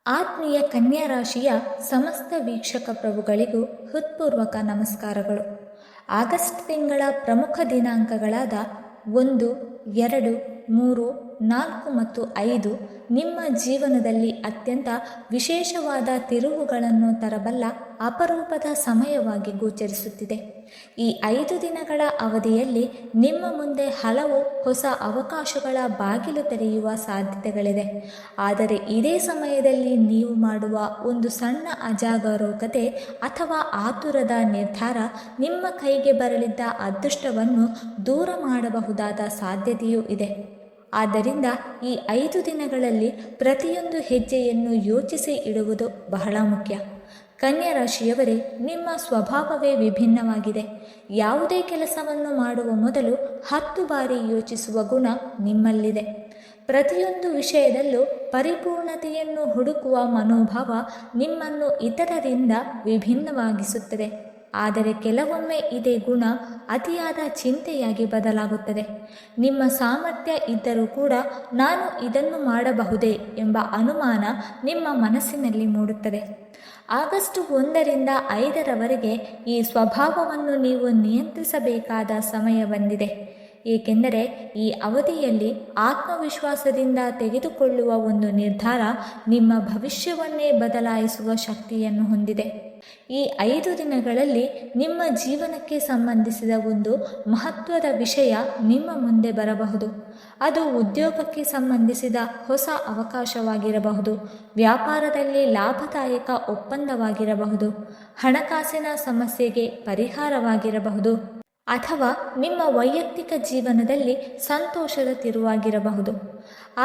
ಆತ್ಮೀಯ ಕನ್ಯಾ ರಾಶಿಯ ಸಮಸ್ತ ವೀಕ್ಷಕ ಪ್ರಭುಗಳಿಗೂ ಹೃತ್ಪೂರ್ವಕ ನಮಸ್ಕಾರಗಳು. ಆಗಸ್ಟ್ ತಿಂಗಳ ಪ್ರಮುಖ ದಿನಾಂಕಗಳಾದ 1, 2, 3, 4 ಮತ್ತು 5 ನಿಮ್ಮ ಜೀವನದಲ್ಲಿ ಅತ್ಯಂತ ವಿಶೇಷವಾದ ತಿರುವುಗಳನ್ನು ತರಬಲ್ಲ ಅಪರೂಪದ ಸಮಯವಾಗಿ ಗೋಚರಿಸುತ್ತಿದೆ. ಈ 5 ದಿನಗಳ ಅವಧಿಯಲ್ಲಿ ನಿಮ್ಮ ಮುಂದೆ ಹಲವು ಹೊಸ ಅವಕಾಶಗಳ ಬಾಗಿಲು ತೆರೆಯುವ ಸಾಧ್ಯತೆಗಳಿದೆ. ಆದರೆ ಇದೇ ಸಮಯದಲ್ಲಿ ನೀವು ಮಾಡುವ ಒಂದು ಸಣ್ಣ ಅಜಾಗರೂಕತೆ ಅಥವಾ ಆತುರದ ನಿರ್ಧಾರ ನಿಮ್ಮ ಕೈಗೆ ಬರಲಿದ್ದ ಅದೃಷ್ಟವನ್ನು ದೂರ ಮಾಡಬಹುದಾದ ಸಾಧ್ಯತೆಯೂ ಇದೆ. ಆದ್ದರಿಂದ ಈ 5 ದಿನಗಳಲ್ಲಿ ಪ್ರತಿಯೊಂದು ಹೆಜ್ಜೆಯನ್ನು ಯೋಚಿಸಿ ಇಡುವುದು ಬಹಳ ಮುಖ್ಯ. ಕನ್ಯಾ ರಾಶಿಯವರೇ, ನಿಮ್ಮ ಸ್ವಭಾವವೇ ವಿಭಿನ್ನವಾಗಿದೆ. ಯಾವುದೇ ಕೆಲಸವನ್ನು ಮಾಡುವ ಮೊದಲು 10 ಬಾರಿ ಯೋಚಿಸುವ ಗುಣ ನಿಮ್ಮಲ್ಲಿದೆ. ಪ್ರತಿಯೊಂದು ವಿಷಯದಲ್ಲೂ ಪರಿಪೂರ್ಣತೆಯನ್ನು ಹುಡುಕುವ ಮನೋಭಾವ ನಿಮ್ಮನ್ನು ಇತರರಿಂದ ವಿಭಿನ್ನವಾಗಿಸುತ್ತದೆ. ಆದರೆ ಕೆಲವೊಮ್ಮೆ ಇದೇ ಗುಣ ಅತಿಯಾದ ಚಿಂತೆಯಾಗಿ ಬದಲಾಗುತ್ತದೆ. ನಿಮ್ಮ ಸಾಮರ್ಥ್ಯ ಇದ್ದರೂ ಕೂಡ ನಾನು ಇದನ್ನು ಮಾಡಬಹುದೇ ಎಂಬ ಅನುಮಾನ ನಿಮ್ಮ ಮನಸ್ಸಿನಲ್ಲಿ ಮೂಡುತ್ತದೆ. ಆಗಸ್ಟ್ 1ರಿಂದ 5ರವರೆಗೆ ಈ ಸ್ವಭಾವವನ್ನು ನೀವು ನಿಯಂತ್ರಿಸಬೇಕಾದ ಸಮಯ ಬಂದಿದೆ. ಏಕೆಂದರೆ ಈ ಅವಧಿಯಲ್ಲಿ ಆತ್ಮವಿಶ್ವಾಸದಿಂದ ತೆಗೆದುಕೊಳ್ಳುವ ಒಂದು ನಿರ್ಧಾರ ನಿಮ್ಮ ಭವಿಷ್ಯವನ್ನೇ ಬದಲಾಯಿಸುವ ಶಕ್ತಿಯನ್ನು ಹೊಂದಿದೆ. ಈ 5 ದಿನಗಳಲ್ಲಿ ನಿಮ್ಮ ಜೀವನಕ್ಕೆ ಸಂಬಂಧಿಸಿದ ಒಂದು ಮಹತ್ವದ ವಿಷಯ ನಿಮ್ಮ ಮುಂದೆ ಬರಬಹುದು. ಅದು ಉದ್ಯೋಗಕ್ಕೆ ಸಂಬಂಧಿಸಿದ ಹೊಸ ಅವಕಾಶವಾಗಿರಬಹುದು, ವ್ಯಾಪಾರದಲ್ಲಿ ಲಾಭದಾಯಕ ಒಪ್ಪಂದವಾಗಿರಬಹುದು, ಹಣಕಾಸಿನ ಸಮಸ್ಯೆಗೆ ಪರಿಹಾರವಾಗಿರಬಹುದು, ಅಥವಾ ನಿಮ್ಮ ವೈಯಕ್ತಿಕ ಜೀವನದಲ್ಲಿ ಸಂತೋಷದ ತಿರುವಾಗಿರಬಹುದು.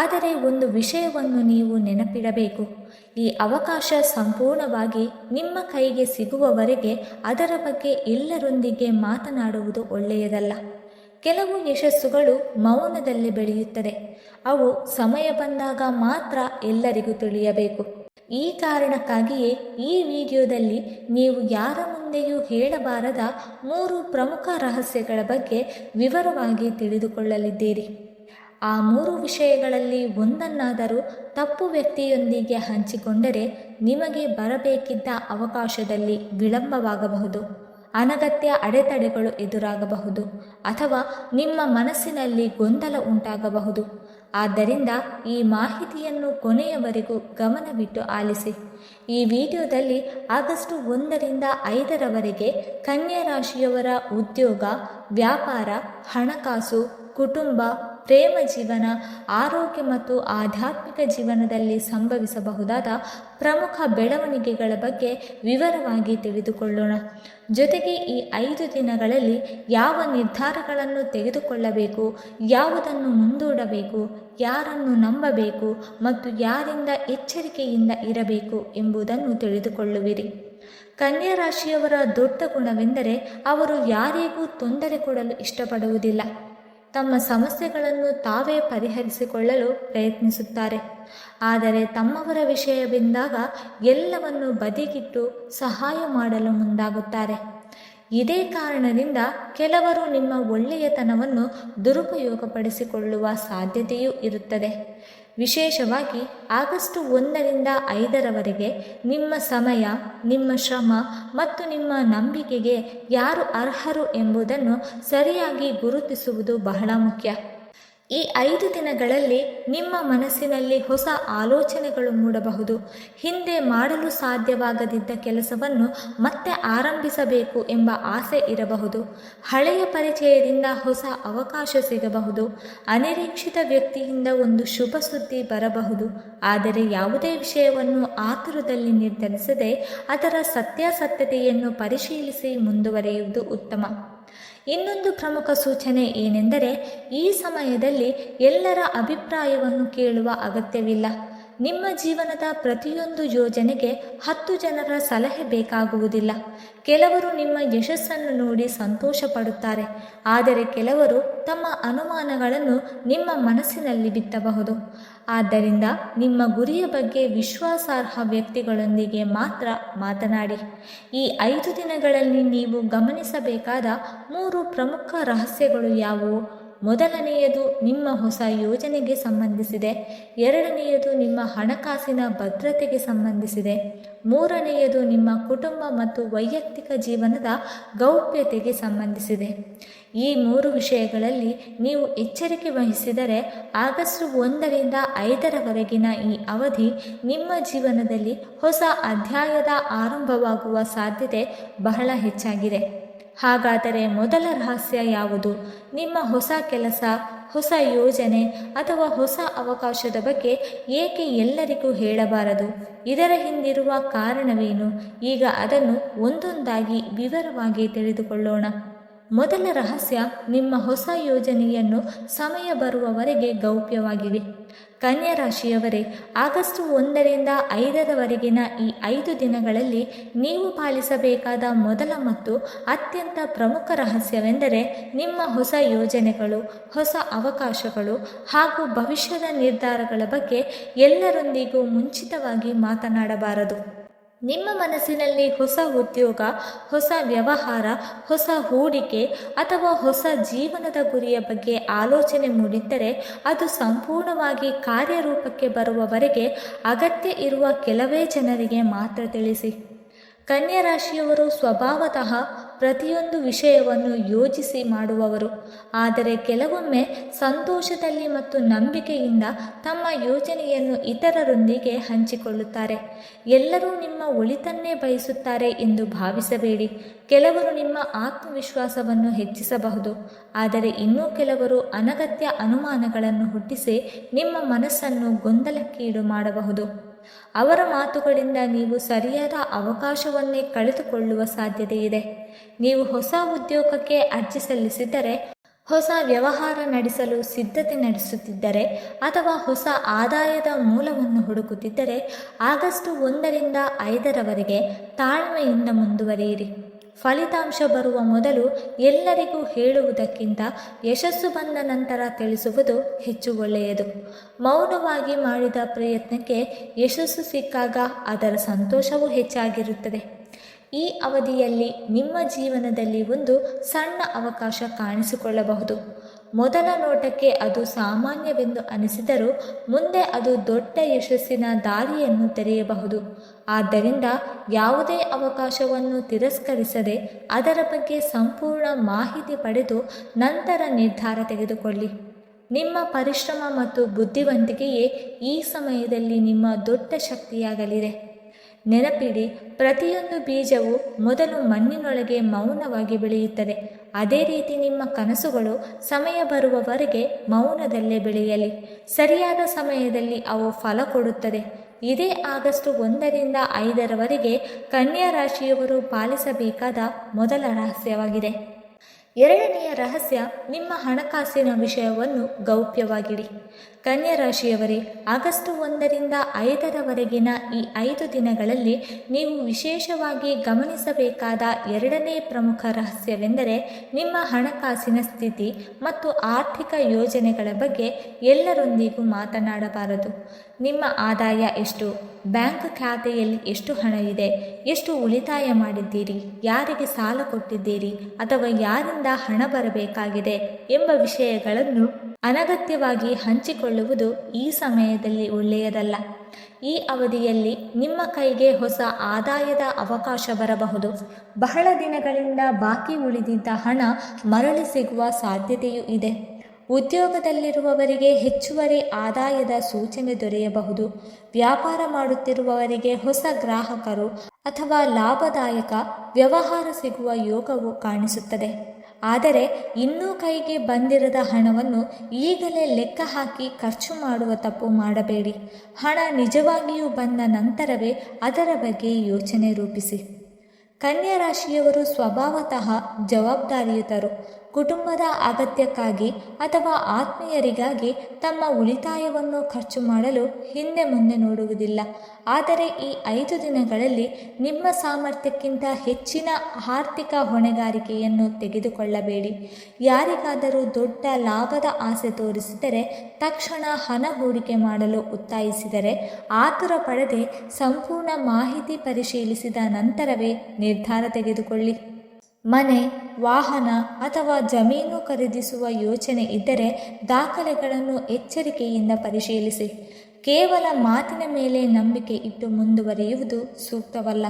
ಆದರೆ ಒಂದು ವಿಷಯವನ್ನು ನೀವು ನೆನಪಿಡಬೇಕು. ಈ ಅವಕಾಶ ಸಂಪೂರ್ಣವಾಗಿ ನಿಮ್ಮ ಕೈಗೆ ಸಿಗುವವರೆಗೆ ಅದರ ಬಗ್ಗೆ ಎಲ್ಲರೊಂದಿಗೆ ಮಾತನಾಡುವುದು ಒಳ್ಳೆಯದಲ್ಲ. ಕೆಲವು ಯಶಸ್ಸುಗಳು ಮೌನದಲ್ಲಿ ಬೆಳೆಯುತ್ತದೆ. ಅವು ಸಮಯ ಬಂದಾಗ ಮಾತ್ರ ಎಲ್ಲರಿಗೂ ತಿಳಿಯಬೇಕು. ಈ ಕಾರಣಕ್ಕಾಗಿಯೇ ಈ ವಿಡಿಯೋದಲ್ಲಿ ನೀವು ಯಾರ ಮುಂದೆಯೂ ಹೇಳಬಾರದ 3 ಪ್ರಮುಖ ರಹಸ್ಯಗಳ ಬಗ್ಗೆ ವಿವರವಾಗಿ ತಿಳಿದುಕೊಳ್ಳಲಿದ್ದೀರಿ. ಆ 3 ವಿಷಯಗಳಲ್ಲಿ ಒಂದನ್ನಾದರೂ ತಪ್ಪು ವ್ಯಕ್ತಿಯೊಂದಿಗೆ ಹಂಚಿಕೊಂಡರೆ ನಿಮಗೆ ಬರಬೇಕಿದ್ದ ಅವಕಾಶದಲ್ಲಿ ವಿಳಂಬವಾಗಬಹುದು, ಅನಗತ್ಯ ಅಡೆತಡೆಗಳು ಎದುರಾಗಬಹುದು, ಅಥವಾ ನಿಮ್ಮ ಮನಸ್ಸಿನಲ್ಲಿ ಗೊಂದಲ ಉಂಟಾಗಬಹುದು. ಆದ್ದರಿಂದ ಈ ಮಾಹಿತಿಯನ್ನು ಕೊನೆಯವರೆಗೂ ಗಮನವಿಟ್ಟು ಆಲಿಸಿ. ಈ ವಿಡಿಯೋದಲ್ಲಿ ಆಗಸ್ಟ್ 1ರಿಂದ 5ರವರೆಗೆ ಕನ್ಯಾ ರಾಶಿಯವರ ಉದ್ಯೋಗ, ವ್ಯಾಪಾರ, ಹಣಕಾಸು, ಕುಟುಂಬ, ಪ್ರೇಮ ಜೀವನ, ಆರೋಗ್ಯ ಮತ್ತು ಆಧ್ಯಾತ್ಮಿಕ ಜೀವನದಲ್ಲಿ ಸಂಭವಿಸಬಹುದಾದ ಪ್ರಮುಖ ಬೆಳವಣಿಗೆಗಳ ಬಗ್ಗೆ ವಿವರವಾಗಿ ತಿಳಿದುಕೊಳ್ಳೋಣ. ಜೊತೆಗೆ ಈ 5 ದಿನಗಳಲ್ಲಿ ಯಾವ ನಿರ್ಧಾರಗಳನ್ನು ತೆಗೆದುಕೊಳ್ಳಬೇಕು, ಯಾವುದನ್ನು ಮುಂದೂಡಬೇಕು, ಯಾರನ್ನು ನಂಬಬೇಕು ಮತ್ತು ಯಾರಿಂದ ಎಚ್ಚರಿಕೆಯಿಂದ ಇರಬೇಕು ಎಂಬುದನ್ನು ತಿಳಿದುಕೊಳ್ಳುವಿರಿ. ಕನ್ಯಾ ರಾಶಿಯವರ ದೊಡ್ಡ ಗುಣವೆಂದರೆ ಅವರು ಯಾರಿಗೂ ತೊಂದರೆ ಕೊಡಲು ಇಷ್ಟಪಡುವುದಿಲ್ಲ. ತಮ್ಮ ಸಮಸ್ಯೆಗಳನ್ನು ತಾವೇ ಪರಿಹರಿಸಿಕೊಳ್ಳಲು ಪ್ರಯತ್ನಿಸುತ್ತಾರೆ. ಆದರೆ ತಮ್ಮವರ ವಿಷಯ ಬಂದಾಗ ಎಲ್ಲವನ್ನು ಬದಿಗಿಟ್ಟು ಸಹಾಯ ಮಾಡಲು ಮುಂದಾಗುತ್ತಾರೆ. ಇದೇ ಕಾರಣದಿಂದ ಕೆಲವರು ನಿಮ್ಮ ಒಳ್ಳೆಯತನವನ್ನು ದುರುಪಯೋಗಪಡಿಸಿಕೊಳ್ಳುವ ಸಾಧ್ಯತೆಯೂ ಇರುತ್ತದೆ. ವಿಶೇಷವಾಗಿ ಆಗಸ್ಟ್ 1ರಿಂದ 5ರವರೆಗೆ ನಿಮ್ಮ ಸಮಯ, ನಿಮ್ಮ ಶ್ರಮ ಮತ್ತು ನಿಮ್ಮ ನಂಬಿಕೆಗೆ ಯಾರು ಅರ್ಹರು ಎಂಬುದನ್ನು ಸರಿಯಾಗಿ ಗುರುತಿಸುವುದು ಬಹಳ ಮುಖ್ಯ. ಈ 5 ದಿನಗಳಲ್ಲಿ ನಿಮ್ಮ ಮನಸ್ಸಿನಲ್ಲಿ ಹೊಸ ಆಲೋಚನೆಗಳು ಮೂಡಬಹುದು. ಹಿಂದೆ ಮಾಡಲು ಸಾಧ್ಯವಾಗದಿದ್ದ ಕೆಲಸವನ್ನು ಮತ್ತೆ ಆರಂಭಿಸಬೇಕು ಎಂಬ ಆಸೆ ಇರಬಹುದು. ಹಳೆಯ ಪರಿಚಯದಿಂದ ಹೊಸ ಅವಕಾಶ ಸಿಗಬಹುದು. ಅನಿರೀಕ್ಷಿತ ವ್ಯಕ್ತಿಯಿಂದ ಒಂದು ಶುಭ ಸುದ್ದಿ ಬರಬಹುದು. ಆದರೆ ಯಾವುದೇ ವಿಷಯವನ್ನು ಆತುರದಲ್ಲಿ ನಿರ್ಧರಿಸದೆ ಅದರ ಸತ್ಯಾಸತ್ಯತೆಯನ್ನು ಪರಿಶೀಲಿಸಿ ಮುಂದುವರಿಯುವುದು ಉತ್ತಮ. ಇನ್ನೊಂದು ಪ್ರಮುಖ ಸೂಚನೆ ಏನೆಂದರೆ, ಈ ಸಮಯದಲ್ಲಿ ಎಲ್ಲರ ಅಭಿಪ್ರಾಯವನ್ನು ಕೇಳುವ ಅಗತ್ಯವಿಲ್ಲ. ನಿಮ್ಮ ಜೀವನದ ಪ್ರತಿಯೊಂದು ಯೋಜನೆಗೆ 10 ಜನರ ಸಲಹೆ ಬೇಕಾಗುವುದಿಲ್ಲ. ಕೆಲವರು ನಿಮ್ಮ ಯಶಸ್ಸನ್ನು ನೋಡಿ ಸಂತೋಷ ಪಡುತ್ತಾರೆ, ಆದರೆ ಕೆಲವರು ತಮ್ಮ ಅನುಮಾನಗಳನ್ನು ನಿಮ್ಮ ಮನಸ್ಸಿನಲ್ಲಿ ಬಿತ್ತಬಹುದು. ಆದ್ದರಿಂದ ನಿಮ್ಮ ಗುರಿಯ ಬಗ್ಗೆ ವಿಶ್ವಾಸಾರ್ಹ ವ್ಯಕ್ತಿಗಳೊಂದಿಗೆ ಮಾತ್ರ ಮಾತನಾಡಿ. ಈ 5 ದಿನಗಳಲ್ಲಿ ನೀವು ಗಮನಿಸಬೇಕಾದ 3 ಪ್ರಮುಖ ರಹಸ್ಯಗಳು ಯಾವುವು? ಮೊದಲನೆಯದು ನಿಮ್ಮ ಹೊಸ ಯೋಜನೆಗೆ ಸಂಬಂಧಿಸಿದೆ. ಎರಡನೆಯದು ನಿಮ್ಮ ಹಣಕಾಸಿನ ಭದ್ರತೆಗೆ ಸಂಬಂಧಿಸಿದೆ. ಮೂರನೆಯದು ನಿಮ್ಮ ಕುಟುಂಬ ಮತ್ತು ವೈಯಕ್ತಿಕ ಜೀವನದ ಗೌಪ್ಯತೆಗೆ ಸಂಬಂಧಿಸಿದೆ. ಈ 3 ವಿಷಯಗಳಲ್ಲಿ ನೀವು ಎಚ್ಚರಿಕೆ ವಹಿಸಿದರೆ ಆಗಸ್ಟ್ 1ರಿಂದ 5ರವರೆಗಿನ ಈ ಅವಧಿ ನಿಮ್ಮ ಜೀವನದಲ್ಲಿ ಹೊಸ ಅಧ್ಯಾಯದ ಆರಂಭವಾಗುವ ಸಾಧ್ಯತೆ ಬಹಳ ಹೆಚ್ಚಾಗಿದೆ. ಹಾಗಾದರೆ ಮೊದಲ ರಹಸ್ಯ ಯಾವುದು? ನಿಮ್ಮ ಹೊಸ ಕೆಲಸ, ಹೊಸ ಯೋಜನೆ ಅಥವಾ ಹೊಸ ಅವಕಾಶದ ಬಗ್ಗೆ ಏಕೆ ಎಲ್ಲರಿಗೂ ಹೇಳಬಾರದು? ಇದರ ಹಿಂದಿರುವ ಕಾರಣವೇನು? ಈಗ ಅದನ್ನು ಒಂದೊಂದಾಗಿ ವಿವರವಾಗಿ ತಿಳಿದುಕೊಳ್ಳೋಣ. ಮೊದಲ ರಹಸ್ಯ, ನಿಮ್ಮ ಹೊಸ ಯೋಜನೆಯನ್ನು ಸಮಯ ಬರುವವರೆಗೆ ಗೌಪ್ಯವಾಗಿವೆ. ಕನ್ಯಾ ರಾಶಿಯವರೇ, ಆಗಸ್ಟ್ 1ರಿಂದ 5ರವರೆಗಿನ ಈ 5 ದಿನಗಳಲ್ಲಿ ನೀವು ಪಾಲಿಸಬೇಕಾದ ಮೊದಲ ಮತ್ತು ಅತ್ಯಂತ ಪ್ರಮುಖ ರಹಸ್ಯವೆಂದರೆ ನಿಮ್ಮ ಹೊಸ ಯೋಜನೆಗಳು, ಹೊಸ ಅವಕಾಶಗಳು ಹಾಗೂ ಭವಿಷ್ಯದ ನಿರ್ಧಾರಗಳ ಬಗ್ಗೆ ಎಲ್ಲರೊಂದಿಗೂ ಮುಂಚಿತವಾಗಿ ಮಾತನಾಡಬಾರದು. ನಿಮ್ಮ ಮನಸ್ಸಿನಲ್ಲಿ ಹೊಸ ಉದ್ಯೋಗ, ಹೊಸ ವ್ಯವಹಾರ, ಹೊಸ ಹೂಡಿಕೆ ಅಥವಾ ಹೊಸ ಜೀವನದ ಗುರಿಯ ಬಗ್ಗೆ ಆಲೋಚನೆ ಮೂಡಿದ್ದರೆ ಅದು ಸಂಪೂರ್ಣವಾಗಿ ಕಾರ್ಯರೂಪಕ್ಕೆ ಬರುವವರೆಗೆ ಅಗತ್ಯ ಇರುವ ಕೆಲವೇ ಜನರಿಗೆ ಮಾತ್ರ ತಿಳಿಸಿ. ಕನ್ಯಾ ರಾಶಿಯವರು ಸ್ವಭಾವತಃ ಪ್ರತಿಯೊಂದು ವಿಷಯವನ್ನು ಯೋಜಿಸಿ ಮಾಡುವವರು. ಆದರೆ ಕೆಲವೊಮ್ಮೆ ಸಂತೋಷದಲ್ಲಿ ಮತ್ತು ನಂಬಿಕೆಯಿಂದ ತಮ್ಮ ಯೋಜನೆಯನ್ನು ಇತರರೊಂದಿಗೆ ಹಂಚಿಕೊಳ್ಳುತ್ತಾರೆ. ಎಲ್ಲರೂ ನಿಮ್ಮ ಒಳಿತನ್ನೇ ಬಯಸುತ್ತಾರೆ ಎಂದು ಭಾವಿಸಬೇಡಿ. ಕೆಲವರು ನಿಮ್ಮ ಆತ್ಮವಿಶ್ವಾಸವನ್ನು ಹೆಚ್ಚಿಸಬಹುದು, ಆದರೆ ಇನ್ನೂ ಕೆಲವರು ಅನಗತ್ಯ ಅನುಮಾನಗಳನ್ನು ಹುಟ್ಟಿಸಿ ನಿಮ್ಮ ಮನಸ್ಸನ್ನು ಗೊಂದಲಕ್ಕೀಡು ಮಾಡಬಹುದು. ಅವರ ಮಾತುಗಳಿಂದ ನೀವು ಸರಿಯಾದ ಅವಕಾಶವನ್ನೇ ಕಳೆದುಕೊಳ್ಳುವ ಸಾಧ್ಯತೆ ಇದೆ. ನೀವು ಹೊಸ ಉದ್ಯೋಗಕ್ಕೆ ಅರ್ಜಿ ಸಲ್ಲಿಸಿದ್ದರೆ, ಹೊಸ ವ್ಯವಹಾರ ನಡೆಸಲು ಸಿದ್ಧತೆ ನಡೆಸುತ್ತಿದ್ದರೆ ಅಥವಾ ಹೊಸ ಆದಾಯದ ಮೂಲವನ್ನು ಹುಡುಕುತ್ತಿದ್ದರೆ ಆಗಸ್ಟ್ 1ರಿಂದ 5ರವರೆಗೆ ತಾಳ್ಮೆಯಿಂದ ಮುಂದುವರಿಯಿರಿ. ಫಲಿತಾಂಶ ಬರುವ ಮೊದಲು ಎಲ್ಲರಿಗೂ ಹೇಳುವುದಕ್ಕಿಂತ ಯಶಸ್ಸು ಬಂದ ನಂತರ ತಿಳಿಸುವುದು ಹೆಚ್ಚು ಒಳ್ಳೆಯದು. ಮೌನವಾಗಿ ಮಾಡಿದ ಪ್ರಯತ್ನಕ್ಕೆ ಯಶಸ್ಸು ಸಿಕ್ಕಾಗ ಅದರ ಸಂತೋಷವೂ ಹೆಚ್ಚಾಗಿರುತ್ತದೆ. ಈ ಅವಧಿಯಲ್ಲಿ ನಿಮ್ಮ ಜೀವನದಲ್ಲಿ ಒಂದು ಸಣ್ಣ ಅವಕಾಶ ಕಾಣಿಸಿಕೊಳ್ಳಬಹುದು. ಮೊದಲ ನೋಟಕ್ಕೆ ಅದು ಸಾಮಾನ್ಯವೆಂದು ಅನಿಸಿದರೂ ಮುಂದೆ ಅದು ದೊಡ್ಡ ಯಶಸ್ಸಿನ ದಾರಿಯನ್ನು ತೆರೆಯಬಹುದು. ಆದ್ದರಿಂದ ಯಾವುದೇ ಅವಕಾಶವನ್ನು ತಿರಸ್ಕರಿಸದೆ ಅದರ ಬಗ್ಗೆ ಸಂಪೂರ್ಣ ಮಾಹಿತಿ ಪಡೆದು ನಂತರ ನಿರ್ಧಾರ ತೆಗೆದುಕೊಳ್ಳಿ. ನಿಮ್ಮ ಪರಿಶ್ರಮ ಮತ್ತು ಬುದ್ಧಿವಂತಿಕೆಯೇ ಈ ಸಮಯದಲ್ಲಿ ನಿಮ್ಮ ದೊಡ್ಡ ಶಕ್ತಿಯಾಗಲಿದೆ. ನೆನಪಿಡಿ, ಪ್ರತಿಯೊಂದು ಬೀಜವು ಮೊದಲು ಮಣ್ಣಿನೊಳಗೆ ಮೌನವಾಗಿ ಬೆಳೆಯುತ್ತದೆ. ಅದೇ ರೀತಿ ನಿಮ್ಮ ಕನಸುಗಳು ಸಮಯ ಬರುವವರೆಗೆ ಮೌನದಲ್ಲೇ ಬೆಳೆಯಲಿ. ಸರಿಯಾದ ಸಮಯದಲ್ಲಿ ಅವು ಫಲ ಕೊಡುತ್ತದೆ. ಇದೇ ಆಗಸ್ಟ್ 1ರಿಂದ 5ರವರೆಗೆ ಕನ್ಯಾ ರಾಶಿಯವರು ಪಾಲಿಸಬೇಕಾದ ಮೊದಲ ರಹಸ್ಯವಾಗಿದೆ. ಎರಡನೆಯ ರಹಸ್ಯ, ನಿಮ್ಮ ಹಣಕಾಸಿನ ವಿಷಯವನ್ನು ಗೌಪ್ಯವಾಗಿಡಿ. ಕನ್ಯಾ ರಾಶಿಯವರೇ, ಆಗಸ್ಟ್ 1ರಿಂದ 5ರವರೆಗಿನ ಈ 5 ದಿನಗಳಲ್ಲಿ ನೀವು ವಿಶೇಷವಾಗಿ ಗಮನಿಸಬೇಕಾದ ಎರಡನೇ ಪ್ರಮುಖ ರಹಸ್ಯವೆಂದರೆ ನಿಮ್ಮ ಹಣಕಾಸಿನ ಸ್ಥಿತಿ ಮತ್ತು ಆರ್ಥಿಕ ಯೋಜನೆಗಳ ಬಗ್ಗೆ ಎಲ್ಲರೊಂದಿಗೂ ಮಾತನಾಡಬಾರದು. ನಿಮ್ಮ ಆದಾಯ ಎಷ್ಟು, ಬ್ಯಾಂಕ್ ಖಾತೆಯಲ್ಲಿ ಎಷ್ಟು ಹಣ ಇದೆ, ಎಷ್ಟು ಉಳಿತಾಯ ಮಾಡಿದ್ದೀರಿ, ಯಾರಿಗೆ ಸಾಲ ಕೊಟ್ಟಿದ್ದೀರಿ ಅಥವಾ ಯಾರಿಂದ ಹಣ ಬರಬೇಕಾಗಿದೆ ಎಂಬ ವಿಷಯಗಳನ್ನು ಅನಗತ್ಯವಾಗಿ ಹಂಚಿಕೊಳ್ಳುವುದು ಈ ಸಮಯದಲ್ಲಿ ಒಳ್ಳೆಯದಲ್ಲ. ಈ ಅವಧಿಯಲ್ಲಿ ನಿಮ್ಮ ಕೈಗೆ ಹೊಸ ಆದಾಯದ ಅವಕಾಶ ಬರಬಹುದು. ಬಹಳ ದಿನಗಳಿಂದ ಬಾಕಿ ಉಳಿದಿದ್ದ ಹಣ ಮರಳಿ ಸಿಗುವ ಸಾಧ್ಯತೆಯೂ ಇದೆ. ಉದ್ಯೋಗದಲ್ಲಿರುವವರಿಗೆ ಹೆಚ್ಚುವರಿ ಆದಾಯದ ಸೂಚನೆ ದೊರೆಯಬಹುದು. ವ್ಯಾಪಾರ ಮಾಡುತ್ತಿರುವವರಿಗೆ ಹೊಸ ಗ್ರಾಹಕರು ಅಥವಾ ಲಾಭದಾಯಕ ವ್ಯವಹಾರ ಸಿಗುವ ಯೋಗವು ಕಾಣಿಸುತ್ತದೆ. ಆದರೆ ಇನ್ನೂ ಕೈಗೆ ಬಂದಿರದ ಹಣವನ್ನು ಈಗಲೇ ಲೆಕ್ಕ ಹಾಕಿ ಖರ್ಚು ಮಾಡುವ ತಪ್ಪು ಮಾಡಬೇಡಿ. ಹಣ ನಿಜವಾಗಿಯೂ ಬಂದ ನಂತರವೇ ಅದರ ಬಗ್ಗೆ ಯೋಚನೆ ರೂಪಿಸಿ. ಕನ್ಯಾ ರಾಶಿಯವರು ಸ್ವಭಾವತಃ ಜವಾಬ್ದಾರಿಯುತರು. ಕುಟುಂಬದ ಅಗತ್ಯಕ್ಕಾಗಿ ಅಥವಾ ಆತ್ಮೀಯರಿಗಾಗಿ ತಮ್ಮ ಉಳಿತಾಯವನ್ನು ಖರ್ಚು ಮಾಡಲು ಹಿಂದೆ ಮುಂದೆ ನೋಡುವುದಿಲ್ಲ. ಆದರೆ ಈ 5 ದಿನಗಳಲ್ಲಿ ನಿಮ್ಮ ಸಾಮರ್ಥ್ಯಕ್ಕಿಂತ ಹೆಚ್ಚಿನ ಆರ್ಥಿಕ ಹೊಣೆಗಾರಿಕೆಯನ್ನು ತೆಗೆದುಕೊಳ್ಳಬೇಡಿ. ಯಾರಿಗಾದರೂ ದೊಡ್ಡ ಲಾಭದ ಆಸೆ ತೋರಿಸಿದರೆ, ತಕ್ಷಣ ಹಣ ಹೂಡಿಕೆ ಮಾಡಲು ಒತ್ತಾಯಿಸಿದರೆ ಆತುರ ಪಡದೆ ಸಂಪೂರ್ಣ ಮಾಹಿತಿ ಪರಿಶೀಲಿಸಿದ ನಂತರವೇ ನಿರ್ಧಾರ ತೆಗೆದುಕೊಳ್ಳಿ. ಮನೆ, ವಾಹನ ಅಥವಾ ಜಮೀನು ಖರೀದಿಸುವ ಯೋಚನೆ ಇದ್ದರೆ ದಾಖಲೆಗಳನ್ನು ಎಚ್ಚರಿಕೆಯಿಂದ ಪರಿಶೀಲಿಸಿ. ಕೇವಲ ಮಾತಿನ ಮೇಲೆ ನಂಬಿಕೆ ಇಟ್ಟು ಮುಂದುವರಿಯುವುದು ಸೂಕ್ತವಲ್ಲ.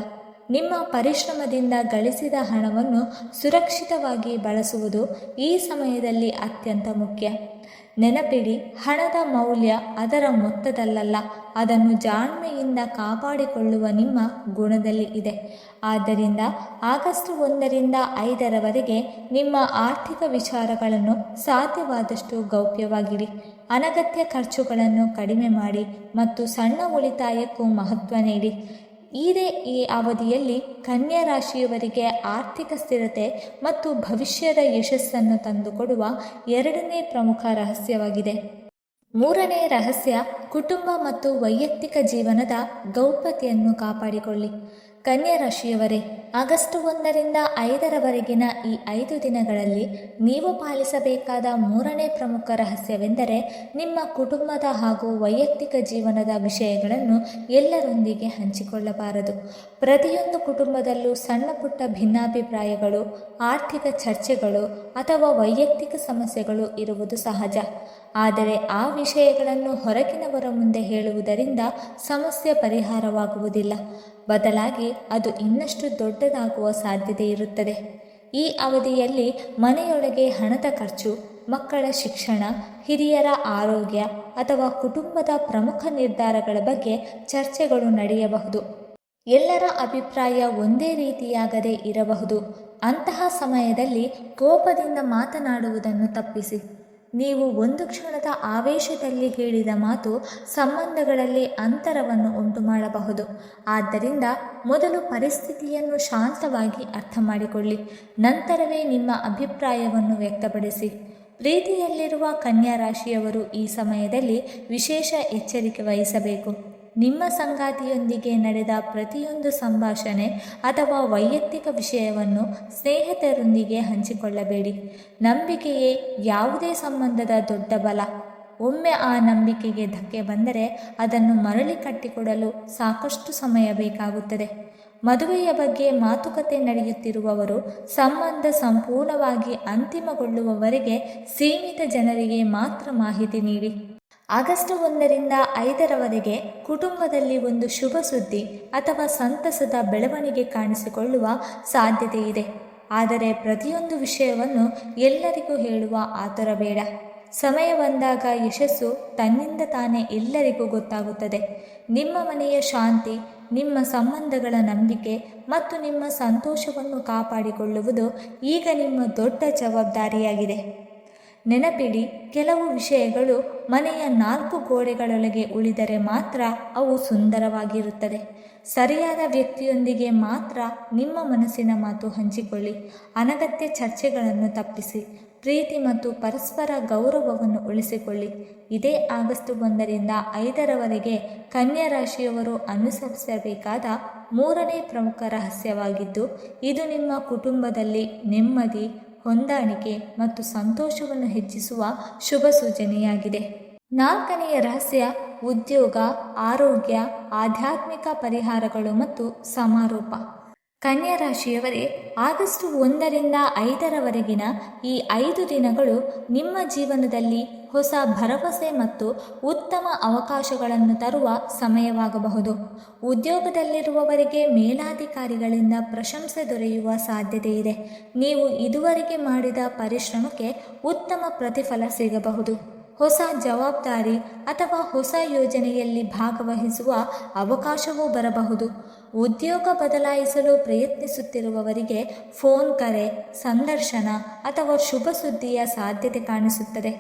ನಿಮ್ಮ ಪರಿಶ್ರಮದಿಂದ ಗಳಿಸಿದ ಹಣವನ್ನು ಸುರಕ್ಷಿತವಾಗಿ ಬಳಸುವುದು ಈ ಸಮಯದಲ್ಲಿ ಅತ್ಯಂತ ಮುಖ್ಯ. ನೆನಪಿಡಿ, ಹಣದ ಮೌಲ್ಯ ಅದರ ಮೊತ್ತದಲ್ಲ, ಅದನ್ನು ಜಾಣ್ಮೆಯಿಂದ ಕಾಪಾಡಿಕೊಳ್ಳುವ ನಿಮ್ಮ ಗುಣದಲ್ಲಿ ಇದೆ. ಆದ್ದರಿಂದ ಆಗಸ್ಟ್ 1ರಿಂದ 5ರವರೆಗೆ ನಿಮ್ಮ ಆರ್ಥಿಕ ವಿಚಾರಗಳನ್ನು ಸಾಧ್ಯವಾದಷ್ಟು ಗೌಪ್ಯವಾಗಿಡಿ. ಅನಗತ್ಯ ಖರ್ಚುಗಳನ್ನು ಕಡಿಮೆ ಮಾಡಿ ಮತ್ತು ಸಣ್ಣ ಉಳಿತಾಯಕ್ಕೂ ಮಹತ್ವ ನೀಡಿ. ಈ ಅವಧಿಯಲ್ಲಿ ಕನ್ಯಾ ರಾಶಿಯವರಿಗೆ ಆರ್ಥಿಕ ಸ್ಥಿರತೆ ಮತ್ತು ಭವಿಷ್ಯದ ಯಶಸ್ಸನ್ನು ತಂದುಕೊಡುವ 2ನೇ ಪ್ರಮುಖ ರಹಸ್ಯವಾಗಿದೆ. 3ನೇ ರಹಸ್ಯ, ಕುಟುಂಬ ಮತ್ತು ವೈಯಕ್ತಿಕ ಜೀವನದ ಗೌಪ್ಯತೆಯನ್ನು ಕಾಪಾಡಿಕೊಳ್ಳಿ. ಕನ್ಯಾ ರಾಶಿಯವರೇ, ಆಗಸ್ಟ್ 1ರಿಂದ 5ರವರೆಗಿನ ಈ 5 ದಿನಗಳಲ್ಲಿ ನೀವು ಪಾಲಿಸಬೇಕಾದ 3ನೇ ಪ್ರಮುಖ ರಹಸ್ಯವೆಂದರೆ ನಿಮ್ಮ ಕುಟುಂಬದ ಹಾಗೂ ವೈಯಕ್ತಿಕ ಜೀವನದ ವಿಷಯಗಳನ್ನು ಎಲ್ಲರೊಂದಿಗೆ ಹಂಚಿಕೊಳ್ಳಬಾರದು. ಪ್ರತಿಯೊಂದು ಕುಟುಂಬದಲ್ಲೂ ಸಣ್ಣ ಪುಟ್ಟ ಭಿನ್ನಾಭಿಪ್ರಾಯಗಳು, ಆರ್ಥಿಕ ಚರ್ಚೆಗಳು ಅಥವಾ ವೈಯಕ್ತಿಕ ಸಮಸ್ಯೆಗಳು ಇರುವುದು ಸಹಜ. ಆದರೆ ಆ ವಿಷಯಗಳನ್ನು ಹೊರಗಿನವರ ಮುಂದೆ ಹೇಳುವುದರಿಂದ ಸಮಸ್ಯೆ ಪರಿಹಾರವಾಗುವುದಿಲ್ಲ. ಬದಲಾಗಿ ಅದು ಇನ್ನಷ್ಟು ದೊಡ್ಡದಾಗುವ ಸಾಧ್ಯತೆ ಇರುತ್ತದೆ. ಈ ಅವಧಿಯಲ್ಲಿ ಮನೆಯೊಳಗೆ ಹಣದ ಖರ್ಚು, ಮಕ್ಕಳ ಶಿಕ್ಷಣ, ಹಿರಿಯರ ಆರೋಗ್ಯ ಅಥವಾ ಕುಟುಂಬದ ಪ್ರಮುಖ ನಿರ್ಧಾರಗಳ ಬಗ್ಗೆ ಚರ್ಚೆಗಳು ನಡೆಯಬಹುದು. ಎಲ್ಲರ ಅಭಿಪ್ರಾಯ ಒಂದೇ ರೀತಿಯಾಗದೇ ಇರಬಹುದು. ಅಂತಹ ಸಮಯದಲ್ಲಿ ಕೋಪದಿಂದ ಮಾತನಾಡುವುದನ್ನು ತಪ್ಪಿಸಿ. ನೀವು ಒಂದು ಕ್ಷಣದ ಆವೇಶದಲ್ಲಿ ಹೇಳಿದ ಮಾತು ಸಂಬಂಧಗಳಲ್ಲಿ ಅಂತರವನ್ನು ಉಂಟು ಮಾಡಬಹುದು. ಆದ್ದರಿಂದ ಮೊದಲು ಪರಿಸ್ಥಿತಿಯನ್ನು ಶಾಂತವಾಗಿ ಅರ್ಥ ಮಾಡಿಕೊಳ್ಳಿ, ನಂತರವೇ ನಿಮ್ಮ ಅಭಿಪ್ರಾಯವನ್ನು ವ್ಯಕ್ತಪಡಿಸಿ. ಪ್ರೀತಿಯಲ್ಲಿರುವ ಕನ್ಯಾ ರಾಶಿಯವರು ಈ ಸಮಯದಲ್ಲಿ ವಿಶೇಷ ಎಚ್ಚರಿಕೆ ವಹಿಸಬೇಕು. ನಿಮ್ಮ ಸಂಗಾತಿಯೊಂದಿಗೆ ನಡೆದ ಪ್ರತಿಯೊಂದು ಸಂಭಾಷಣೆ ಅಥವಾ ವೈಯಕ್ತಿಕ ವಿಷಯವನ್ನು ಸ್ನೇಹಿತರೊಂದಿಗೆ ಹಂಚಿಕೊಳ್ಳಬೇಡಿ. ನಂಬಿಕೆಯೇ ಯಾವುದೇ ಸಂಬಂಧದ ದೊಡ್ಡ ಬಲ. ಒಮ್ಮೆ ಆ ನಂಬಿಕೆಗೆ ಧಕ್ಕೆ ಬಂದರೆ ಅದನ್ನು ಮರಳಿ ಕಟ್ಟಿಕೊಡಲು ಸಾಕಷ್ಟು ಸಮಯ ಬೇಕಾಗುತ್ತದೆ. ಮದುವೆಯ ಬಗ್ಗೆ ಮಾತುಕತೆ ನಡೆಯುತ್ತಿರುವವರು ಸಂಬಂಧ ಸಂಪೂರ್ಣವಾಗಿ ಅಂತಿಮಗೊಳ್ಳುವವರೆಗೆ ಸೀಮಿತ ಜನರಿಗೆ ಮಾತ್ರ ಮಾಹಿತಿ ನೀಡಿ. ಆಗಸ್ಟ್ 1ರಿಂದ 5ರವರೆಗೆ ಕುಟುಂಬದಲ್ಲಿ ಒಂದು ಶುಭ ಸುದ್ದಿ ಅಥವಾ ಸಂತಸದ ಬೆಳವಣಿಗೆ ಕಾಣಿಸಿಕೊಳ್ಳುವ ಸಾಧ್ಯತೆ ಇದೆ. ಆದರೆ ಪ್ರತಿಯೊಂದು ವಿಷಯವನ್ನು ಎಲ್ಲರಿಗೂ ಹೇಳುವ ಆತುರ ಬೇಡ. ಸಮಯ ಬಂದಾಗ ಯಶಸ್ಸು ತನ್ನಿಂದ ತಾನೇ ಎಲ್ಲರಿಗೂ ಗೊತ್ತಾಗುತ್ತದೆ. ನಿಮ್ಮ ಮನೆಯ ಶಾಂತಿ, ನಿಮ್ಮ ಸಂಬಂಧಗಳ ನಂಬಿಕೆ ಮತ್ತು ನಿಮ್ಮ ಸಂತೋಷವನ್ನು ಕಾಪಾಡಿಕೊಳ್ಳುವುದು ಈಗ ನಿಮ್ಮ ದೊಡ್ಡ ಜವಾಬ್ದಾರಿಯಾಗಿದೆ. ನೆನಪಿಡಿ, ಕೆಲವು ವಿಷಯಗಳು ಮನೆಯ 4 ಗೋಡೆಗಳೊಳಗೆ ಉಳಿದರೆ ಮಾತ್ರ ಅವು ಸುಂದರವಾಗಿರುತ್ತದೆ. ಸರಿಯಾದ ವ್ಯಕ್ತಿಯೊಂದಿಗೆ ಮಾತ್ರ ನಿಮ್ಮ ಮನಸ್ಸಿನ ಮಾತು ಹಂಚಿಕೊಳ್ಳಿ. ಅನಗತ್ಯ ಚರ್ಚೆಗಳನ್ನು ತಪ್ಪಿಸಿ. ಪ್ರೀತಿ ಮತ್ತು ಪರಸ್ಪರ ಗೌರವವನ್ನು ಉಳಿಸಿಕೊಳ್ಳಿ. ಇದೇ ಆಗಸ್ಟ್ 1ರಿಂದ 5ರವರೆಗೆ ಕನ್ಯಾ ರಾಶಿಯವರು ಅನುಸರಿಸಬೇಕಾದ 3ನೇ ಪ್ರಮುಖ ರಹಸ್ಯವಾಗಿದ್ದು, ಇದು ನಿಮ್ಮ ಕುಟುಂಬದಲ್ಲಿ ನೆಮ್ಮದಿ, ಹೊಂದಾಣಿಕೆ ಮತ್ತು ಸಂತೋಷವನ್ನು ಹೆಚ್ಚಿಸುವ ಶುಭ ಸೂಚನೆಯಾಗಿದೆ. 4ನೆಯ ರಹಸ್ಯ, ಉದ್ಯೋಗ, ಆರೋಗ್ಯ, ಆಧ್ಯಾತ್ಮಿಕ ಪರಿಹಾರಗಳು ಮತ್ತು ಸಮಾರೋಪ. ಕನ್ಯಾ ರಾಶಿಯವರೇ, ಆಗಸ್ಟ್ 1ರಿಂದ 5ರವರೆಗಿನ ಈ 5 ದಿನಗಳು ನಿಮ್ಮ ಜೀವನದಲ್ಲಿ ಹೊಸ ಭರವಸೆ ಮತ್ತು ಉತ್ತಮ ಅವಕಾಶಗಳನ್ನು ತರುವ ಸಮಯವಾಗಬಹುದು. ಉದ್ಯೋಗದಲ್ಲಿರುವವರಿಗೆ ಮೇಲಾಧಿಕಾರಿಗಳಿಂದ ಪ್ರಶಂಸೆ ದೊರೆಯುವ ಸಾಧ್ಯತೆ ಇದೆ. ನೀವು ಇದುವರೆಗೆ ಮಾಡಿದ ಪರಿಶ್ರಮಕ್ಕೆ ಉತ್ತಮ ಪ್ರತಿಫಲ ಸಿಗಬಹುದು. ಹೊಸ ಜವಾಬ್ದಾರಿ ಅಥವಾ ಹೊಸ ಯೋಜನೆಯಲ್ಲಿ ಭಾಗವಹಿಸುವ ಅವಕಾಶವೂ ಬರಬಹುದು. ಉದ್ಯೋಗ ಬದಲಾಯಿಸಲು ಪ್ರಯತ್ನಿಸುತ್ತಿರುವವರಿಗೆ ಫೋನ್ ಕರೆ, ಸಂದರ್ಶನ ಅಥವಾ ಶುಭ ಸುದ್ದಿಯ ಸಾಧ್ಯತೆ ಕಾಣಿಸುತ್ತದೆ.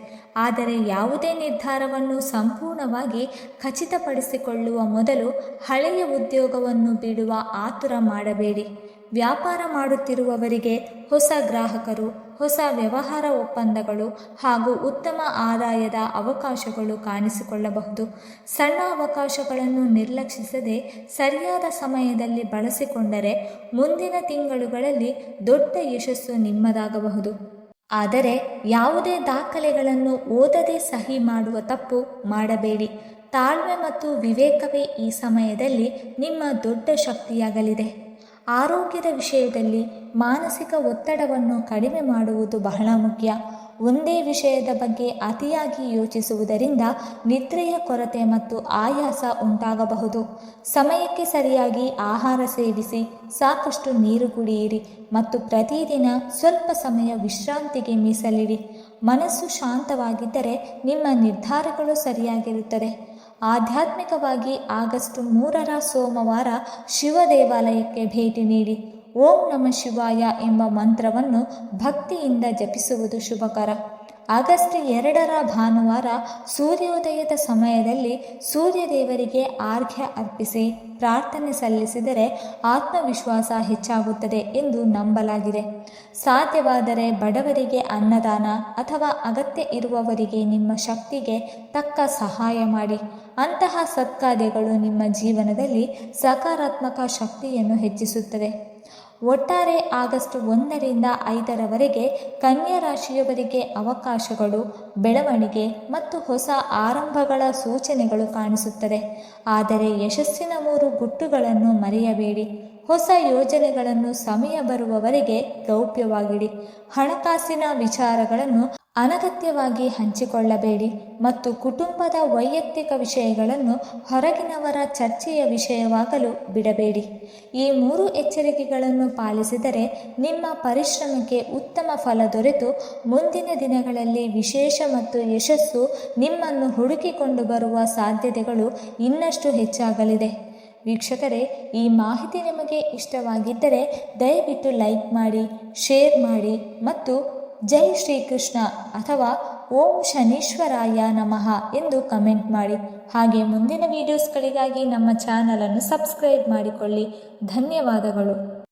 ಆದರೆ ಯಾವುದೇ ನಿರ್ಧಾರವನ್ನು ಸಂಪೂರ್ಣವಾಗಿ ಖಚಿತಪಡಿಸಿಕೊಳ್ಳುವ ಮೊದಲು ಹಳೆಯ ಉದ್ಯೋಗವನ್ನು ಬಿಡುವ ಆತುರ ಮಾಡಬೇಡಿ. ವ್ಯಾಪಾರ ಮಾಡುತ್ತಿರುವವರಿಗೆ ಹೊಸ ಗ್ರಾಹಕರು, ಹೊಸ ವ್ಯವಹಾರ ಒಪ್ಪಂದಗಳು ಹಾಗೂ ಉತ್ತಮ ಆದಾಯದ ಅವಕಾಶಗಳು ಕಾಣಿಸಿಕೊಳ್ಳಬಹುದು. ಸಣ್ಣ ಅವಕಾಶಗಳನ್ನು ನಿರ್ಲಕ್ಷಿಸದೆ ಸರಿಯಾದ ಸಮಯದಲ್ಲಿ ಬಳಸಿಕೊಂಡರೆ ಮುಂದಿನ ತಿಂಗಳುಗಳಲ್ಲಿ ದೊಡ್ಡ ಯಶಸ್ಸು ನಿಮ್ಮದಾಗಬಹುದು. ಆದರೆ ಯಾವುದೇ ದಾಖಲೆಗಳನ್ನು ಓದದೆ ಸಹಿ ಮಾಡುವ ತಪ್ಪು ಮಾಡಬೇಡಿ. ತಾಳ್ಮೆ ಮತ್ತು ವಿವೇಕವೇ ಈ ಸಮಯದಲ್ಲಿ ನಿಮ್ಮ ದೊಡ್ಡ ಶಕ್ತಿಯಾಗಲಿದೆ. ಆರೋಗ್ಯದ ವಿಷಯದಲ್ಲಿ ಮಾನಸಿಕ ಒತ್ತಡವನ್ನು ಕಡಿಮೆ ಮಾಡುವುದು ಬಹಳ ಮುಖ್ಯ. ಒಂದೇ ವಿಷಯದ ಬಗ್ಗೆ ಅತಿಯಾಗಿ ಯೋಚಿಸುವುದರಿಂದ ನಿದ್ರೆಯ ಕೊರತೆ ಮತ್ತು ಆಯಾಸ ಉಂಟಾಗಬಹುದು. ಸಮಯಕ್ಕೆ ಸರಿಯಾಗಿ ಆಹಾರ ಸೇವಿಸಿ, ಸಾಕಷ್ಟು ನೀರು ಕುಡಿಯಿರಿ ಮತ್ತು ಪ್ರತಿದಿನ ಸ್ವಲ್ಪ ಸಮಯ ವಿಶ್ರಾಂತಿಗೆ ಮೀಸಲಿಡಿ. ಮನಸ್ಸು ಶಾಂತವಾಗಿದ್ದರೆ ನಿಮ್ಮ ನಿರ್ಧಾರಗಳು ಸರಿಯಾಗಿರುತ್ತದೆ. ಆಧ್ಯಾತ್ಮಿಕವಾಗಿ ಆಗಸ್ಟ್ 3ರ ಸೋಮವಾರ ಶಿವ ದೇವಾಲಯಕ್ಕೆ ಭೇಟಿ ನೀಡಿ. ಓಂ ನಮಃ ಶಿವಾಯ ಎಂಬ ಮಂತ್ರವನ್ನು ಭಕ್ತಿಯಿಂದ ಜಪಿಸುವುದು ಶುಭಕರ. ಆಗಸ್ಟ್ 2ರ ಭಾನುವಾರ ಸೂರ್ಯೋದಯದ ಸಮಯದಲ್ಲಿ ಸೂರ್ಯದೇವರಿಗೆ ಅರ್ಘ್ಯ ಅರ್ಪಿಸಿ ಪ್ರಾರ್ಥನೆ ಸಲ್ಲಿಸಿದರೆ ಆತ್ಮವಿಶ್ವಾಸ ಹೆಚ್ಚಾಗುತ್ತದೆ ಎಂದು ನಂಬಲಾಗಿದೆ. ಸಾಧ್ಯವಾದರೆ ಬಡವರಿಗೆ ಅನ್ನದಾನ ಅಥವಾ ಅಗತ್ಯ ಇರುವವರಿಗೆ ನಿಮ್ಮ ಶಕ್ತಿಗೆ ತಕ್ಕ ಸಹಾಯ ಮಾಡಿ. ಅಂತಹ ಸತ್ಕಾರ್ಯಗಳು ನಿಮ್ಮ ಜೀವನದಲ್ಲಿ ಸಕಾರಾತ್ಮಕ ಶಕ್ತಿಯನ್ನು ಹೆಚ್ಚಿಸುತ್ತದೆ. ಒಟ್ಟಾರೆ ಆಗಸ್ಟ್ 1ರಿಂದ 5ರವರೆಗೆ ಕನ್ಯಾ ರಾಶಿಯವರಿಗೆ ಅವಕಾಶಗಳು, ಬೆಳವಣಿಗೆ ಮತ್ತು ಹೊಸ ಆರಂಭಗಳ ಸೂಚನೆಗಳು ಕಾಣಿಸುತ್ತದೆ. ಆದರೆ ಯಶಸ್ಸಿನ 3 ಗುಟ್ಟುಗಳನ್ನು ಮರೆಯಬೇಡಿ. ಹೊಸ ಯೋಜನೆಗಳನ್ನು ಸಮಯ ಬರುವವರೆಗೆ ಗೌಪ್ಯವಾಗಿಡಿ. ಹಣಕಾಸಿನ ವಿಚಾರಗಳನ್ನು ಅನಗತ್ಯವಾಗಿ ಹಂಚಿಕೊಳ್ಳಬೇಡಿ ಮತ್ತು ಕುಟುಂಬದ ವೈಯಕ್ತಿಕ ವಿಷಯಗಳನ್ನು ಹೊರಗಿನವರ ಚರ್ಚೆಯ ವಿಷಯವಾಗಲು ಬಿಡಬೇಡಿ. ಈ 3 ಎಚ್ಚರಿಕೆಗಳನ್ನು ಪಾಲಿಸಿದರೆ ನಿಮ್ಮ ಪರಿಶ್ರಮಕ್ಕೆ ಉತ್ತಮ ಫಲ ದೊರೆತು ಮುಂದಿನ ದಿನಗಳಲ್ಲಿ ವಿಶೇಷ ಮತ್ತು ಯಶಸ್ಸು ನಿಮ್ಮನ್ನು ಹುಡುಕಿಕೊಂಡು ಬರುವ ಸಾಧ್ಯತೆಗಳು ಇನ್ನಷ್ಟು ಹೆಚ್ಚಾಗಲಿದೆ. ವೀಕ್ಷಕರೇ, ಈ ಮಾಹಿತಿ ನಿಮಗೆ ಇಷ್ಟವಾಗಿದ್ದರೆ ದಯವಿಟ್ಟು ಲೈಕ್ ಮಾಡಿ, ಶೇರ್ ಮಾಡಿ ಮತ್ತು ಜೈ ಶ್ರೀಕೃಷ್ಣ ಅಥವಾ ಓಂ ಶನೀಶ್ವರಾಯ ನಮಃ ಎಂದು ಕಮೆಂಟ್ ಮಾಡಿ. ಹಾಗೆ ಮುಂದಿನ ವೀಡಿಯೋಸ್ಗಳಿಗಾಗಿ ನಮ್ಮ ಚಾನಲನ್ನು ಸಬ್ಸ್ಕ್ರೈಬ್ ಮಾಡಿಕೊಳ್ಳಿ. ಧನ್ಯವಾದಗಳು.